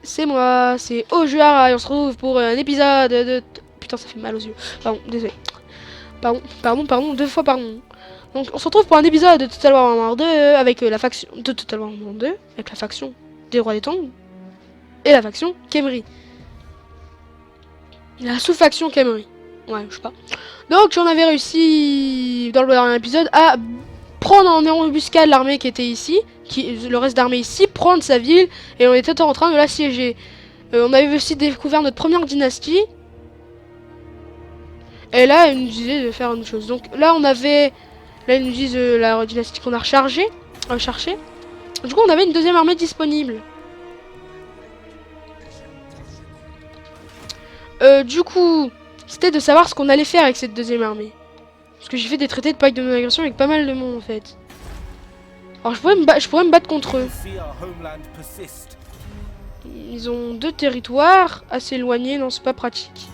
c'est moi, c'est Ojara et on se retrouve pour un épisode de... Putain, ça fait mal aux yeux. Pardon, désolé. Pardon, deux fois pardon. Donc on se retrouve pour un épisode de Total War 2 avec la faction... De Total War 2, avec la faction des Rois des Tongs et la faction Khemri. La sous-faction Khemri. Ouais, je sais pas. Donc on avait réussi dans le dernier épisode à prendre en embuscade l'armée qui était ici, le reste d'armée ici, prendre sa ville et on était en train de l'assiéger. On avait aussi découvert notre première dynastie. Et là, ils nous disaient de faire une chose. Donc là, on avait... Là, ils nous disent la dynastie qu'on a recherché. Du coup, on avait une deuxième armée disponible. Du coup, c'était de savoir ce qu'on allait faire avec cette deuxième armée. Parce que j'ai fait des traités de pacte de non-agression avec pas mal de monde, en fait. Alors, je pourrais me battre contre eux. Ils ont 2 territoires assez éloignés. Non, c'est pas pratique.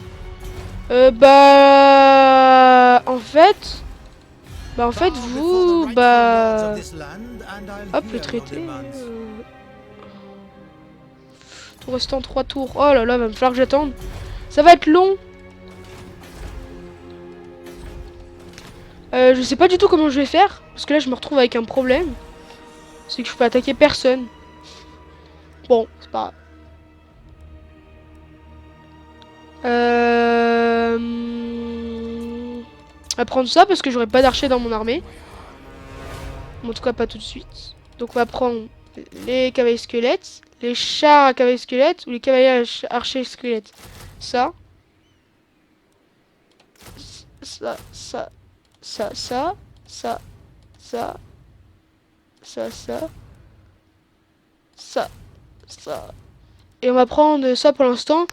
En fait, vous, hop, le traité. Tout restant 3 tours. Oh là là, va me falloir que j'attende. Ça va être long. Je sais pas du tout comment je vais faire. Parce que là, je me retrouve avec un problème. C'est que je peux attaquer personne. Bon, c'est pas grave. On va prendre ça parce que j'aurai pas d'archers dans mon armée. En tout cas, pas tout de suite. Donc, on va prendre les cavaliers squelettes, les chars à cavaliers squelettes ou les cavaliers archers squelettes. Ça. Ça. Et on va prendre ça pour l'instant.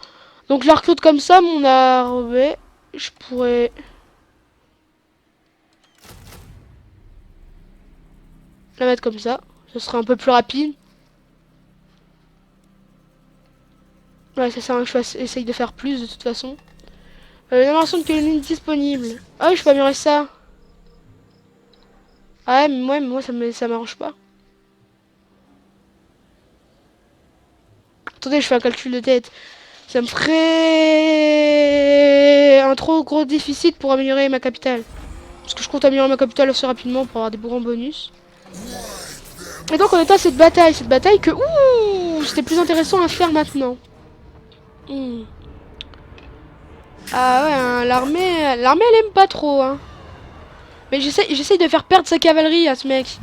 Donc, la recrute comme ça, mon armée, je pourrais... la mettre comme ça. Ce serait un peu plus rapide. Ouais, ça sert à rien que je essaye de faire plus de toute façon. L'amélioration de colonies disponible. Ah oui, je peux améliorer ça. Ah ouais, mais moi ça m'arrange pas. Attendez, je fais un calcul de tête. Ça me ferait un trop gros déficit pour améliorer ma capitale. Parce que je compte améliorer ma capitale assez rapidement pour avoir des grands bonus. Et donc on est à cette bataille que... Ouh, c'était plus intéressant à faire maintenant. Ah ouais, hein, l'armée elle aime pas trop, hein. Mais j'essaye de faire perdre sa cavalerie à ce mec.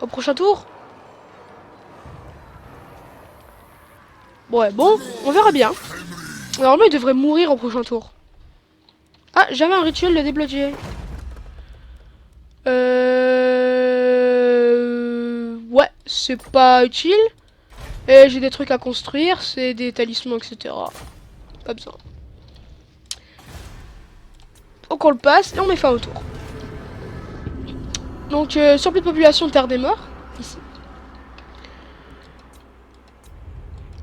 Au prochain tour. Ouais, bon, on verra bien. Normalement, il devrait mourir au prochain tour. Ah, j'avais un rituel de débloquer. Ouais, c'est pas utile. Et j'ai des trucs à construire, c'est des talismans, etc. Pas besoin. Donc on le passe et on met fin au tour. Donc, surplus de population Terre des Morts, ici.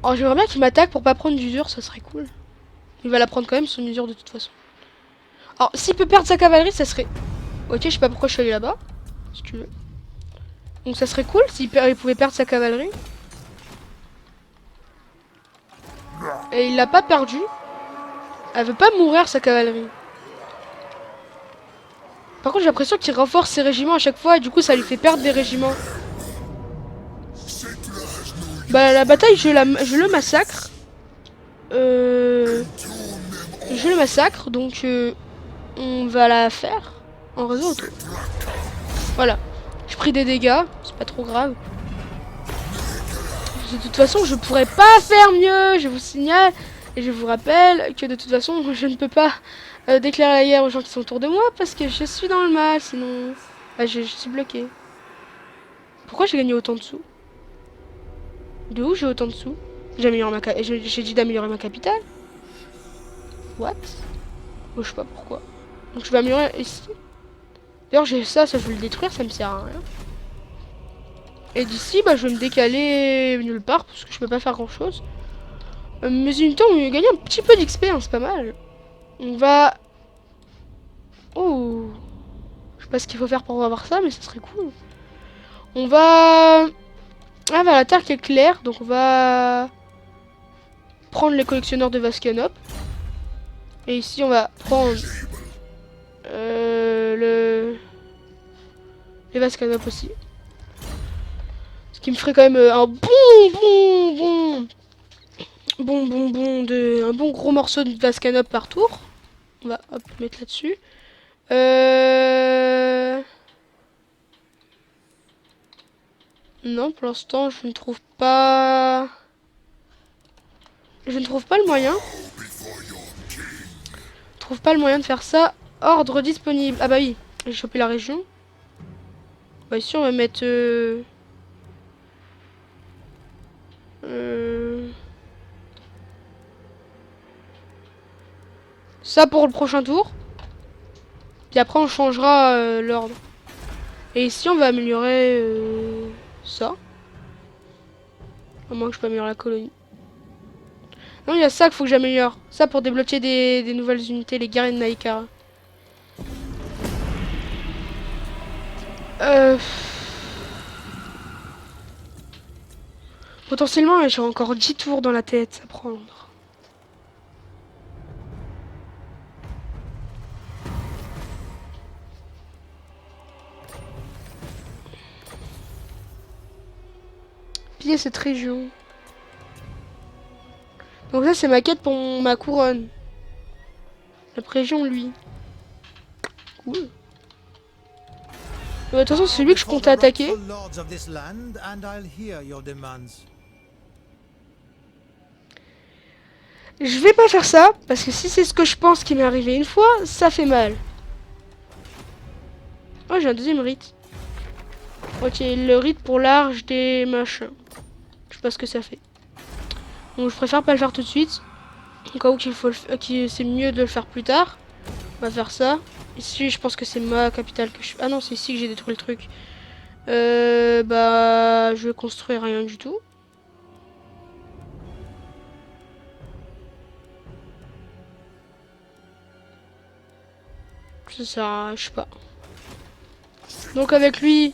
Alors j'aimerais bien qu'il m'attaque pour pas prendre d'usure, ça serait cool. Il va la prendre quand même, son usure de toute façon. Alors, s'il peut perdre sa cavalerie, ça serait... Ok, je sais pas pourquoi je suis allé là-bas. Si tu veux. Donc ça serait cool s'il pouvait perdre sa cavalerie. Et il l'a pas perdu. Elle veut pas mourir, sa cavalerie. Par contre, j'ai l'impression qu'il renforce ses régiments à chaque fois et du coup, ça lui fait perdre des régiments. Bah, la bataille, je le massacre. Je le massacre, donc on va la faire en réseau. Voilà. J'ai pris des dégâts, c'est pas trop grave. De toute façon, je pourrais pas faire mieux, je vous signale. Et je vous rappelle que de toute façon, je ne peux pas déclarer la guerre aux gens qui sont autour de moi parce que je suis dans le mal, sinon... Bah, je suis bloqué. Pourquoi j'ai gagné autant de sous? De où j'ai autant de sous? J'ai dit d'améliorer ma capitale. What? Oh, je sais pas pourquoi. Donc je vais améliorer ici. D'ailleurs, j'ai ça, je vais le détruire, ça me sert à rien. Et d'ici, bah, je vais me décaler nulle part parce que je peux pas faire grand chose. Mais une temps, on a gagné un petit peu d'XP, hein, c'est pas mal. On va... Oh, je sais pas ce qu'il faut faire pour avoir ça, mais ça serait cool. On va Ah, bah la terre qui est claire, donc on va prendre les collectionneurs de Vascanop. Et ici on va prendre les Vascanop aussi. Ce qui me ferait quand même un un bon gros morceau de Vascanop par tour. On va hop mettre là-dessus. Non, pour l'instant, je ne trouve pas... Je ne trouve pas le moyen. Je trouve pas le moyen de faire ça. Ordre disponible. Ah bah oui, j'ai chopé la région. Bah ici, on va mettre... ça pour le prochain tour. Puis après, on changera l'ordre. Et ici, on va améliorer ça. À moins que je peux améliorer la colonie. Non, il y a ça qu'il faut que j'améliore. Ça pour débloquer des nouvelles unités, les guerriers de Naikara. Potentiellement, j'ai encore 10 tours dans la tête à prendre. Piller cette région. Donc ça, c'est ma quête pour ma couronne. La région, lui. Cool. De toute façon, c'est lui que je comptais attaquer. Je vais pas faire ça, parce que si c'est ce que je pense qui m'est arrivé une fois, ça fait mal. Oh, j'ai un deuxième rite. Ok, le rite pour l'arche des machins. Je sais pas ce que ça fait. Donc je préfère pas le faire tout de suite. Au cas où c'est mieux de le faire plus tard. On va faire ça. Ici, je pense que c'est ma capitale que je... Ah non, c'est ici que j'ai détruit le truc. Bah, je vais construire rien du tout. Ça sert à... je sais pas. Donc avec lui,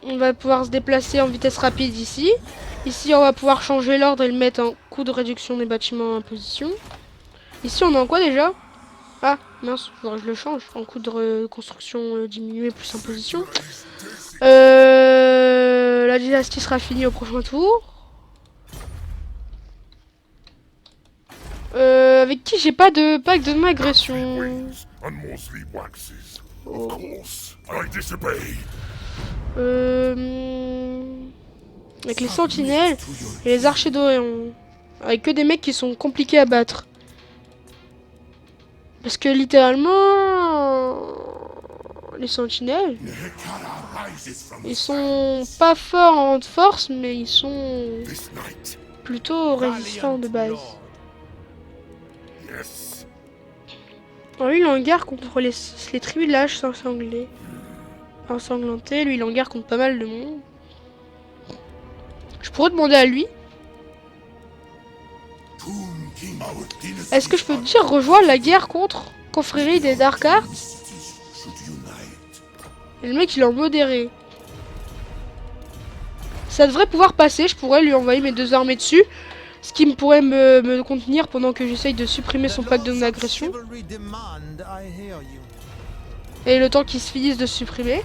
on va pouvoir se déplacer en vitesse rapide ici. Ici, on va pouvoir changer l'ordre et le mettre en coup de réduction des bâtiments en position. Ici, on est en quoi déjà? Ah, mince, faudrait que je le change. En coup de reconstruction diminué plus en position. La dynastie sera finie au prochain tour. Avec qui j'ai pas de pacte de non-agression. Oh. Avec les sentinelles et les archers d'Orion. Avec que des mecs qui sont compliqués à battre. Parce que littéralement, les sentinelles, ils sont pas forts en force, mais ils sont plutôt résistants de base. Alors lui, il est en guerre contre les tribus de l'âge ensanglanté. Lui, il est en guerre contre pas mal de monde. Je pourrais demander à lui. Est-ce que je peux te dire rejoindre la guerre contre confrérie des Dark Arts? Et le mec, il est en modéré. Ça devrait pouvoir passer. Je pourrais lui envoyer mes 2 armées dessus. Ce qui me pourrait me contenir pendant que j'essaye de supprimer son pacte de non-agression. Et le temps qu'il se finisse de se supprimer.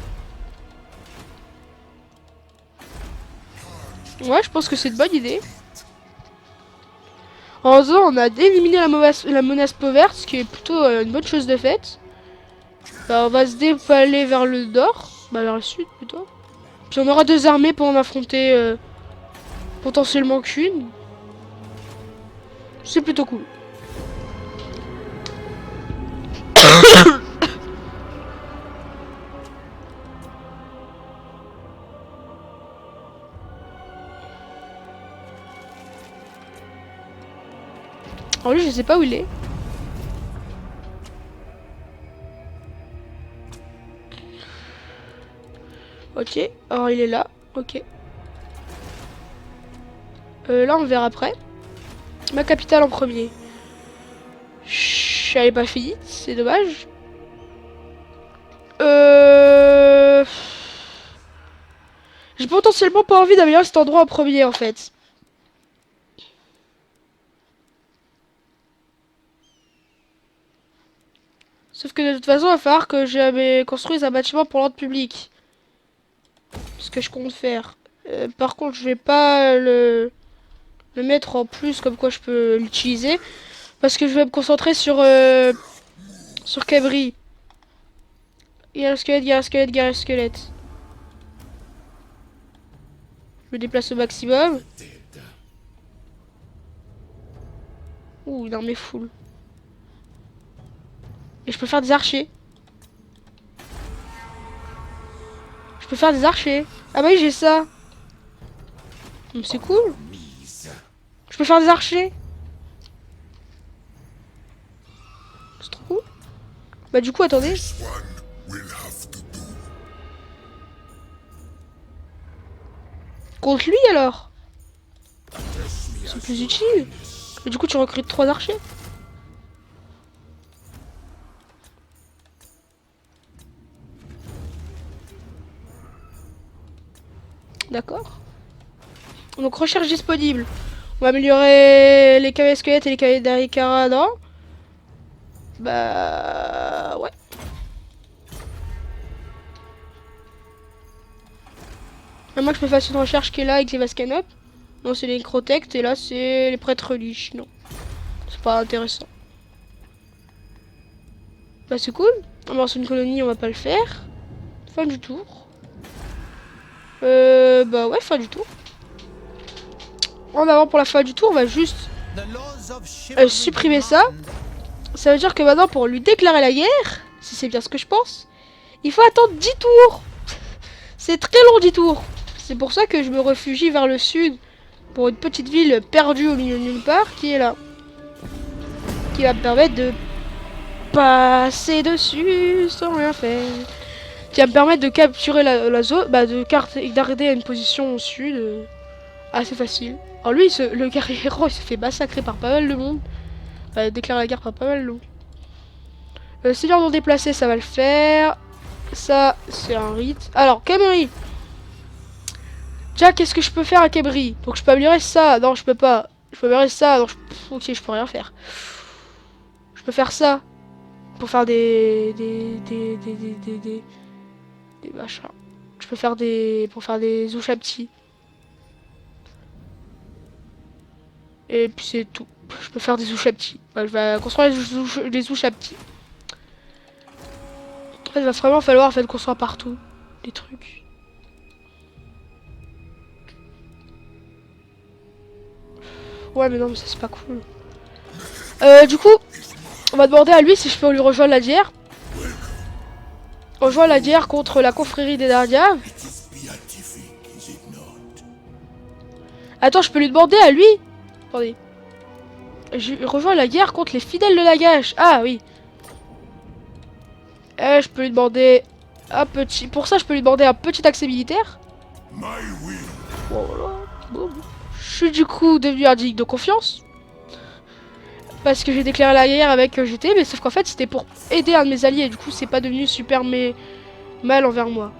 Ouais, je pense que c'est une bonne idée. En faisant, on a éliminé la menace pauvre, ce qui est plutôt une bonne chose de fait. Bah, on va se dépaler vers le nord. Bah, vers le sud plutôt. Puis on aura 2 armées pour en affronter potentiellement qu'une. C'est plutôt cool. Alors lui, je sais pas où il est. Ok, alors il est là. Ok. Là, on verra après. Ma capitale en premier. Elle est pas finie, c'est dommage. J'ai potentiellement pas envie d'améliorer cet endroit en premier en fait. Sauf que de toute façon, il va falloir que je construise un bâtiment pour l'ordre public. Ce que je compte faire. Par contre, je vais pas le mettre en plus comme quoi je peux l'utiliser. Parce que je vais me concentrer sur Cabri. Guerre squelette, guerre squelette, guerre squelette. Je me déplace au maximum. Ouh, il en met full. Et je peux faire des archers. Je peux faire des archers. Ah bah oui, j'ai ça. C'est cool. Je peux faire des archers. C'est trop cool. Bah du coup, attendez. Contre lui alors. C'est plus utile. Et du coup, tu recrutes 3 archers. D'accord. Donc recherche disponible. On va améliorer les cavaliers squelettes et les cavaliers d'Arikara, non? Bah ouais. Moi je peux faire une recherche qui est là avec les Vascanop. Non, c'est les Necrotect et là c'est les prêtres reliques. Non. C'est pas intéressant. Bah c'est cool. Alors c'est une colonie, on va pas le faire. Fin du tour. Bah ouais, fin du tour. En avant pour la fin du tour, on va juste supprimer ça. Ça veut dire que maintenant pour lui déclarer la guerre, si c'est bien ce que je pense, il faut attendre 10 tours. C'est très long 10 tours. C'est pour ça que je me réfugie vers le sud pour une petite ville perdue au milieu de nulle part qui est là. Qui va me permettre de passer dessus sans rien faire. Qui va me permettre de capturer la zone, bah de garder une position au sud assez facile. Alors lui, le guerrier héros, il se fait massacrer par pas mal de monde. Déclare la guerre par pas mal de monde. Seigneur non déplacé, ça va le faire. Ça, c'est un rite. Alors, Cabri. Déjà, qu'est-ce que je peux faire à Cabri? Donc, je peux améliorer ça. Non, je peux pas. Je peux améliorer ça. Non, ok, je peux rien faire. Je peux faire ça. Pour faire des machins. Je peux faire pour faire des Ushabti. Et puis c'est tout. Je peux faire des Ushabti. Je vais construire les Ushabti. En fait, il va vraiment falloir construire partout des trucs. Ouais, mais non, mais ça c'est pas cool. Du coup, on va demander à lui si je peux lui rejoindre la guerre. Rejoindre la guerre contre la confrérie des Dardiaves. Attends, je peux lui demander à lui. Attendez. Je rejoins la guerre contre les fidèles de Nagash. Ah oui. Je peux lui demander un petit. Pour ça, je peux lui demander un petit accès militaire. Voilà. Bon. Je suis du coup devenu un digne de confiance. Parce que j'ai déclaré la guerre avec GT, mais sauf qu'en fait c'était pour aider un de mes alliés. Du coup, c'est pas devenu super mal envers moi.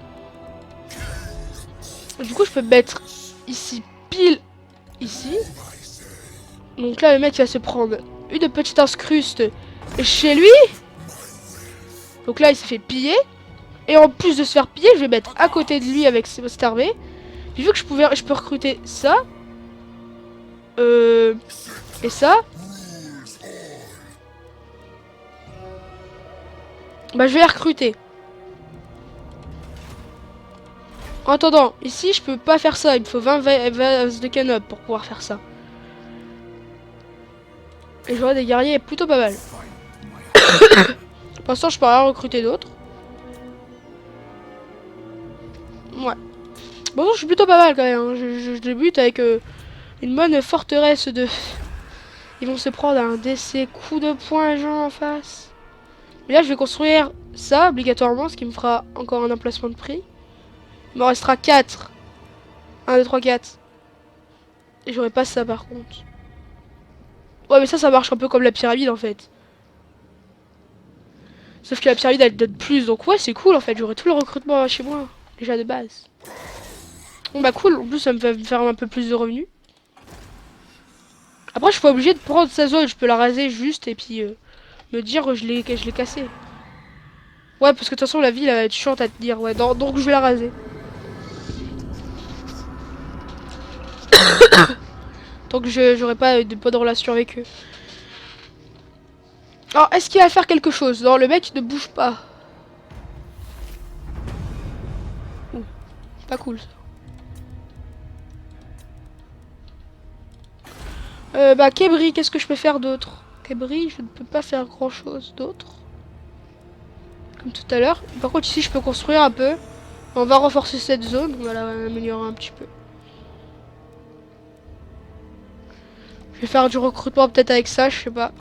Du coup, je peux me mettre ici, pile ici. Donc là, le mec il va se prendre une petite incruste chez lui. Donc là, il s'est fait piller. Et en plus de se faire piller, je vais mettre à côté de lui avec cette armée. Puis vu que je peux recruter ça. Et ça. Bah je vais les recruter. En attendant, ici je peux pas faire ça. Il me faut 20 vases de canop pour pouvoir faire ça. Et j'aurai des guerriers plutôt pas mal. Pour l'instant je peux rien recruter d'autres. Ouais. Bon, je suis plutôt pas mal quand même. Hein. Je débute avec une bonne forteresse de... Ils vont se prendre un DC coup de poing gens en face. Mais là je vais construire ça obligatoirement, ce qui me fera encore un emplacement de prix. Il m'en restera 4. 1, 2, 3, 4. Et j'aurai pas ça par contre. Ouais mais ça marche un peu comme la pyramide en fait. Sauf que la pyramide elle donne plus, donc ouais c'est cool en fait, j'aurai tout le recrutement chez moi, déjà de base. Bon bah cool, en plus ça me fait faire un peu plus de revenus. Après je suis pas obligé de prendre sa zone, je peux la raser juste et puis me dire je l'ai cassé. Ouais parce que de toute façon la ville elle va être chiante à te dire, ouais, donc je vais la raser. Tant que j'aurai pas de bonnes relations avec eux. Alors est-ce qu'il va faire quelque chose? Non, le mec ne bouge pas. Ouh, pas cool ça. Bah Kebri, qu'est-ce que je peux faire d'autre? Kebri, je ne peux pas faire grand chose d'autre. Comme tout à l'heure. Par contre ici je peux construire un peu. On va renforcer cette zone, on va l'améliorer un petit peu. Je vais faire du recrutement peut-être avec ça, je sais pas.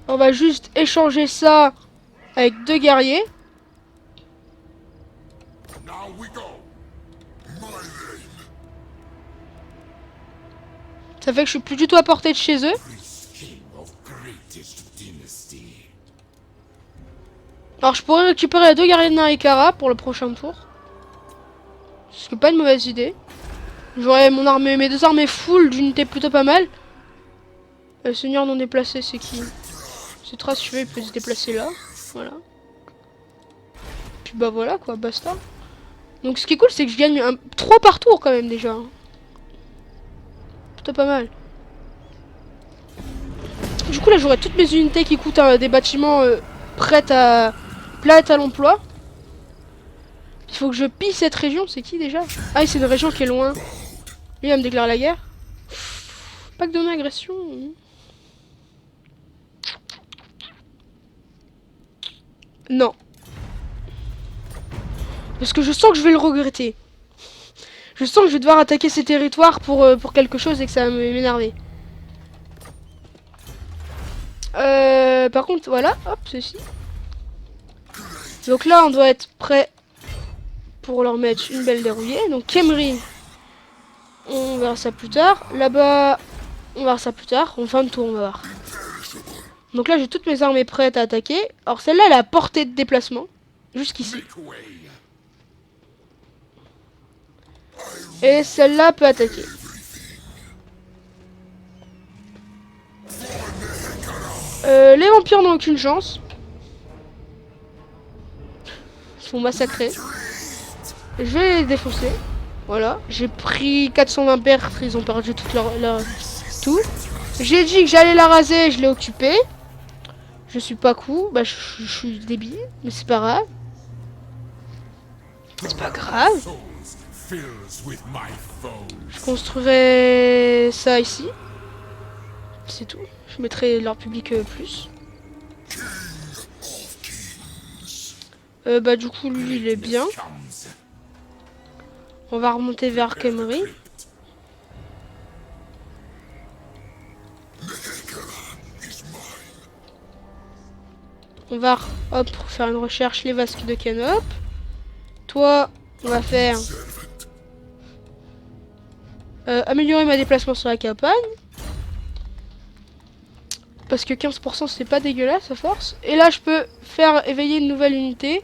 On va juste échanger ça avec 2 guerriers. Ça fait que je suis plus du tout à portée de chez eux. Alors je pourrais récupérer les 2 guerriers de Narikara pour le prochain tour. Ce qui n'est pas une mauvaise idée. J'aurai mon armée, mes 2 armées full d'unités plutôt pas mal. Le seigneur non déplacé, c'est qui? C'est Trace, tu veux, il peut se déplacer là. Voilà. Puis bah voilà quoi, basta. Donc ce qui est cool, c'est que je gagne 3 par tour quand même déjà. Plutôt pas mal. Du coup là j'aurai toutes mes unités qui coûtent des bâtiments prêts à l'emploi. Il faut que je pille cette région, c'est qui déjà? Ah c'est une région qui est loin. Lui il va me déclarer la guerre. Pas que de agression. Non. Parce que je sens que je vais le regretter. Je sens que je vais devoir attaquer ces territoires pour quelque chose et que ça va m'énerver. Par contre, voilà, hop, ceci. Donc là, on doit être prêt pour leur mettre une belle dérouillée. Donc Kemri, on verra ça plus tard. Là-bas, on verra ça plus tard. En fin de tour, on va voir. Donc là, j'ai toutes mes armées prêtes à attaquer. Alors celle-là, elle a portée de déplacement. Jusqu'ici. Et celle-là peut attaquer. Les vampires n'ont aucune chance. Ils sont massacrés. Je vais les défoncer. Voilà. J'ai pris 420 pertes. Ils ont perdu toute leur tout. J'ai dit que j'allais la raser. Je l'ai occupée. Je suis pas cool. Bah, je suis débile. Mais c'est pas grave. C'est pas grave. Je construirai ça ici. C'est tout. Je mettrai leur public plus. Bah du coup lui il est bien. On va remonter vers Kemri. On va hop faire une recherche les vasques de Canop. Toi on va faire améliorer ma déplacement sur la campagne. Parce que 15% c'est pas dégueulasse à force. Et là je peux faire éveiller une nouvelle unité.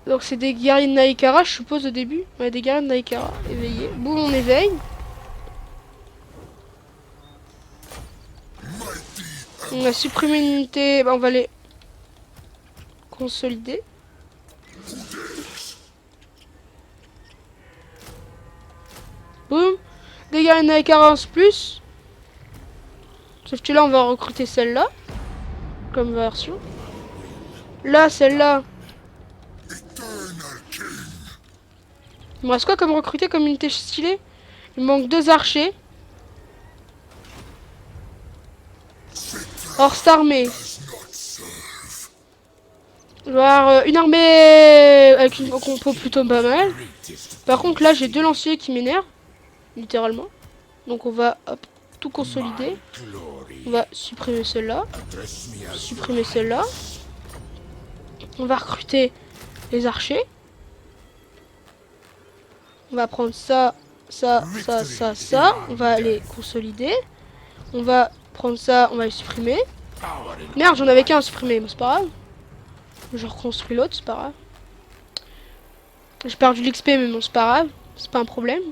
Donc c'est des guerriers de Naikara je suppose au début. Ouais des guerriers de Naikara éveillés. Boum on éveille. On a supprimé une unité. Bah, on va les consolider. Boum. Des guerriers de Naikara en plus. Sauf que là on va recruter celle-là. Comme version. Là celle-là. Il me reste quoi comme recruter comme unité stylée? Il me manque 2 archers. Or cette armée. Je vais avoir une armée avec une compo plutôt pas mal. Par contre là j'ai 2 lanciers qui m'énervent. Littéralement. Donc on va hop, tout consolider. On va supprimer celle-là. Supprimer celle-là. On va recruter les archers. On va prendre ça, ça, ça, ça, ça. On va les consolider. On va prendre ça, on va les supprimer. Merde, j'en avais qu'un à supprimer, mais c'est pas grave. Je reconstruis l'autre, c'est pas grave. J'ai perdu l'XP, mais bon, c'est pas grave. C'est pas un problème.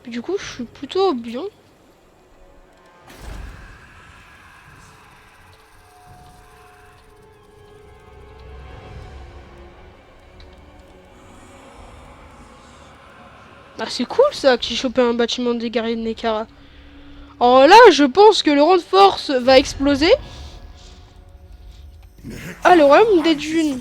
Puis du coup, je suis plutôt bien. Ah, c'est cool ça, que j'ai chopé un bâtiment des guerriers de Nekara. Alors là, je pense que le rang de force va exploser. Ah, le royaume des dunes.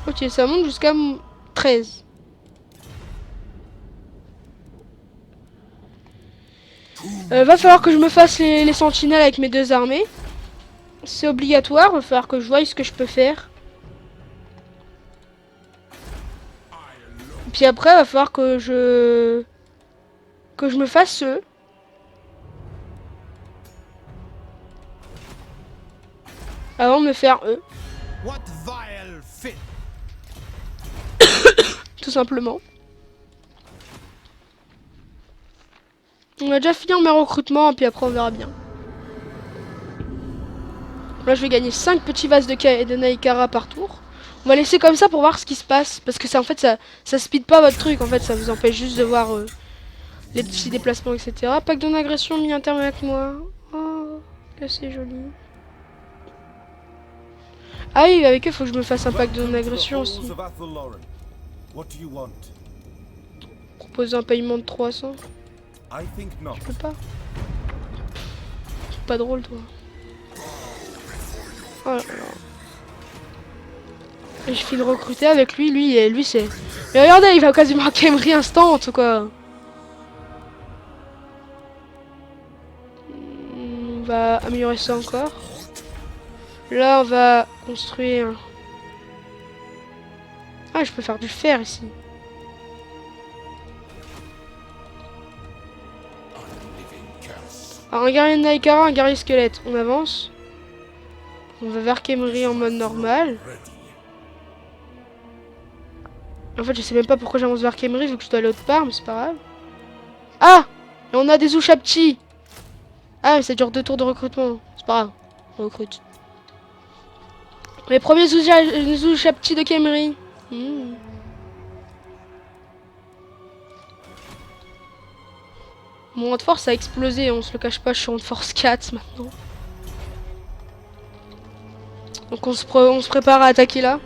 Ok, ça monte jusqu'à 13. Va falloir que je me fasse les sentinelles avec mes 2 armées. C'est obligatoire, va falloir que je voie ce que je peux faire. Puis après, va falloir que je me fasse eux. Avant de me faire eux. Tout simplement. On a déjà fini mes recrutements, puis après on verra bien. Là, je vais gagner 5 petits vases de Naikara par tour. On va laisser comme ça pour voir ce qui se passe. Parce que ça, en fait, ça speed pas votre truc. En fait, ça vous empêche juste de voir les petits déplacements, etc. Pack d'agression mis un terme avec moi. Oh, que c'est joli. Ah oui, avec eux, faut que je me fasse un pack d'agression aussi. Proposer un paiement de 300. Je peux pas. C'est pas drôle, toi. Oh là là. Et je finis de recruter avec lui. Lui c'est... Mais regardez, il va quasiment à Khemri instant, quoi. On va améliorer ça encore. Là, on va construire... Ah, je peux faire du fer ici. Alors, un guerrier de Naikara, un guerrier squelette. On avance. On va vers Khemri en mode normal. En fait, je sais même pas pourquoi j'avance vers Khemri vu que je dois aller autre part, mais c'est pas grave. Ah! Et on a des Ushapti. Ah, mais ça dure 2 tours de recrutement. C'est pas grave. On recrute. Les premiers Ushapti de Khemri. Mon rang de force a explosé, on se le cache pas, je suis en force 4 maintenant. Donc on se prépare à attaquer là.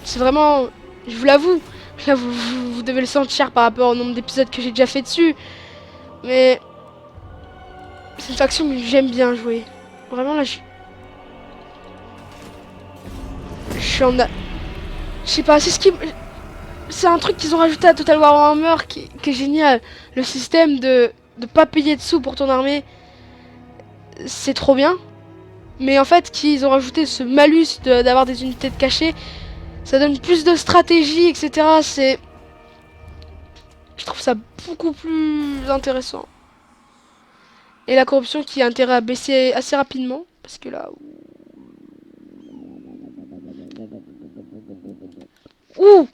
C'est vraiment... Je vous l'avoue, là vous devez le sentir par rapport au nombre d'épisodes que j'ai déjà fait dessus. Mais... c'est une faction que j'aime bien jouer. Vraiment là je suis en... Je sais pas, c'est ce qui... C'est un truc qu'ils ont rajouté à Total War Warhammer qui est génial. Le système de pas payer de sous pour ton armée. C'est trop bien. Mais en fait, qu'ils ont rajouté ce malus d'avoir des unités de cachet. Ça donne plus de stratégie, etc. C'est... Je trouve ça beaucoup plus intéressant. Et la corruption qui a intérêt à baisser assez rapidement. Parce que là... Ouh!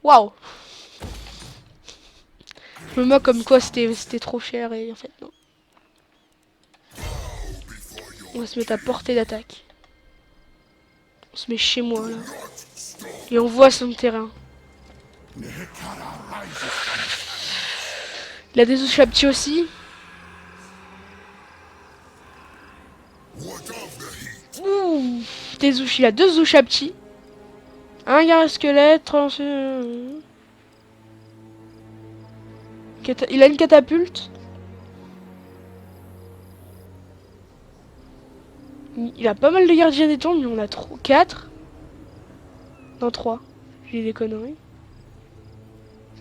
Waouh! Je me moque comme quoi c'était trop cher et en fait non. On va se mettre à portée d'attaque. On se met chez moi là. Et on voit son terrain. Il a des Ushapti aussi. Ouh! Il a 2 Ushapti. Un guerrier squelette. Il a une catapulte. Il a pas mal de gardiens des tombes, mais on a 4. Non, 3. J'ai des conneries.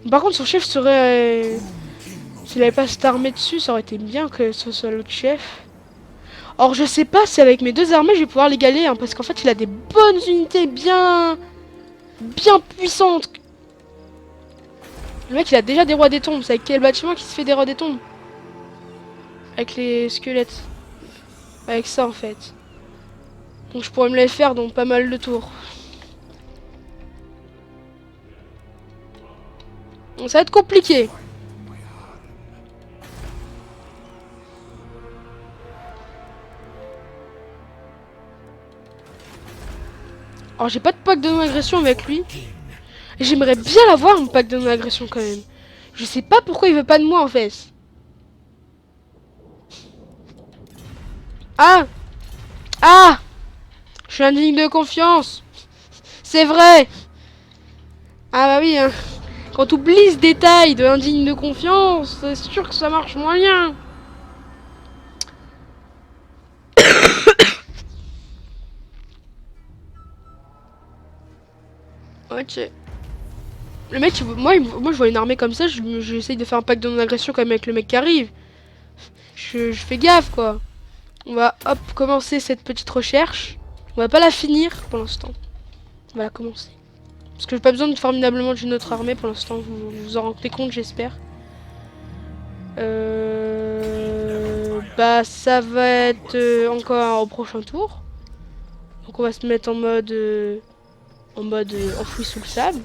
Par contre, son chef serait... S'il avait pas cette armée dessus, ça aurait été bien que ce soit l'autre chef. Or, je sais pas si avec mes 2 armées, je vais pouvoir l'égaler, hein, parce qu'en fait, il a des bonnes unités bien puissantes. Le mec, il a déjà des rois des tombes. C'est avec quel bâtiment qui se fait des rois des tombes? Avec les squelettes. Avec ça, en fait. Donc, je pourrais me les faire dans pas mal de tours. Donc, ça va être compliqué. Alors j'ai pas de pack de non-agression avec lui. Et j'aimerais bien l'avoir mon pack de non-agression quand même. Je sais pas pourquoi il veut pas de moi en fait. Ah! Ah! Je suis indigne de confiance. C'est vrai. Ah bah oui, hein. Quand tu oublies ce détail de indigne de confiance, c'est sûr que ça marche moyen. Ok. Le mec, moi, je vois une armée comme ça, j'essaye de faire un pack de non-agression quand même avec le mec qui arrive. Je fais gaffe, quoi. On va, hop, commencer cette petite recherche. On va pas la finir pour l'instant. On va la commencer. Parce que j'ai pas besoin de formidablement d'une autre armée pour l'instant, vous vous en rendez compte, j'espère. Bah, ça va être encore au prochain tour. Donc on va se mettre en mode enfoui sous le sable.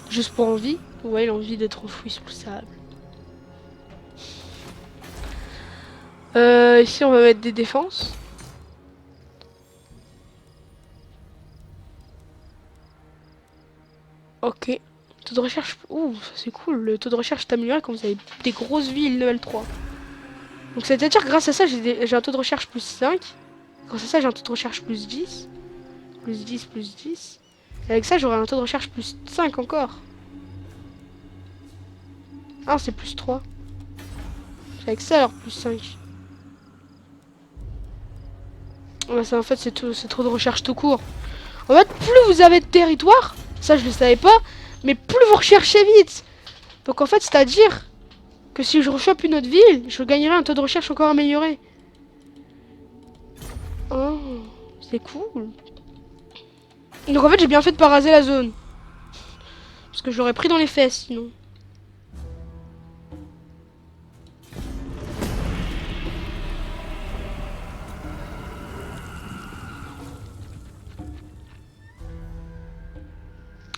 Juste pour envie. Ouais, il a envie d'être enfoui sous le sable. Ici, on va mettre des défenses. Ok. Taux de recherche... Ouh, ça c'est cool. Le taux de recherche est amélioré quand vous avez des grosses villes level 3. Donc c'est-à-dire que grâce à ça, j'ai un taux de recherche plus 5. Grâce à ça, j'ai un taux de recherche plus 10. Plus 10, plus 10. Et avec ça, j'aurai un taux de recherche plus 5 encore. Ah, c'est plus 3. Avec ça, alors plus 5. Ouais, ça, en fait, c'est trop de recherche tout court. En fait, plus vous avez de territoire, ça je le savais pas, mais plus vous recherchez vite. Donc en fait, c'est-à-dire que si je rechoppe une autre ville, je gagnerai un taux de recherche encore amélioré. Oh, c'est cool. Donc en fait, j'ai bien fait de pas raser la zone. Parce que je l'aurais pris dans les fesses, sinon.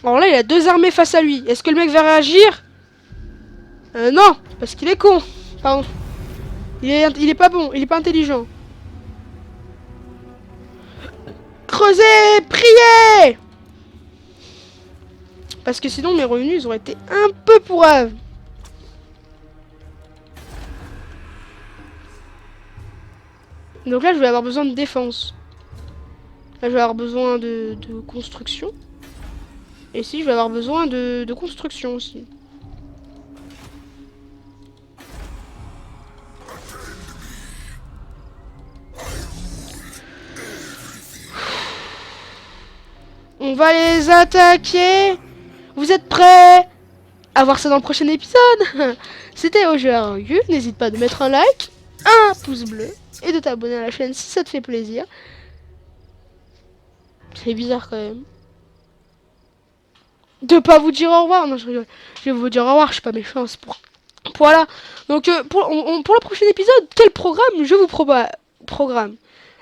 Alors là, il a deux armées face à lui. Est-ce que le mec va réagir? Non, parce qu'il est con. Pardon. Il est pas bon, il est pas intelligent. Creusez, priez! Parce que sinon mes revenus ils auraient été un peu pourraves. Donc là je vais avoir besoin de défense. Là je vais avoir besoin de construction. Et ici je vais avoir besoin de construction aussi. On va les attaquer. Vous êtes prêts à voir ça dans le prochain épisode? C'était OGRU. N'hésite pas de mettre un like, un pouce bleu et de t'abonner à la chaîne si ça te fait plaisir. C'est bizarre quand même. De pas vous dire au revoir. Non, je rigole. Je vais vous dire au revoir, je suis pas méchant. Voilà. Donc pour le prochain épisode, quel programme je vous programme?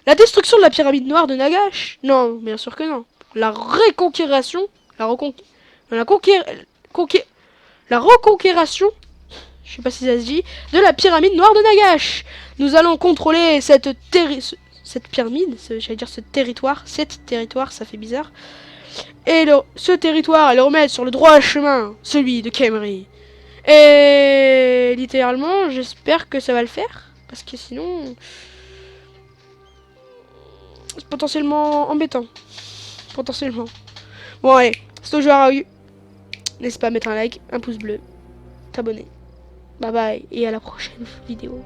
La destruction de la pyramide noire de Nagash? Non, bien sûr que non. La reconquération, la reconquération, je sais pas si ça se dit, de la pyramide noire de Nagash. Nous allons contrôler cette pyramide, j'allais dire cette territoire, ça fait bizarre. Et ce territoire, et le remettre sur le droit chemin, celui de Khemri. Et littéralement, j'espère que ça va le faire, parce que sinon, c'est potentiellement embêtant. Potentiellement. Bon allez, c'est au joueur à eu. N'hésite pas à mettre un like, un pouce bleu, t'abonner. Bye bye et à la prochaine vidéo.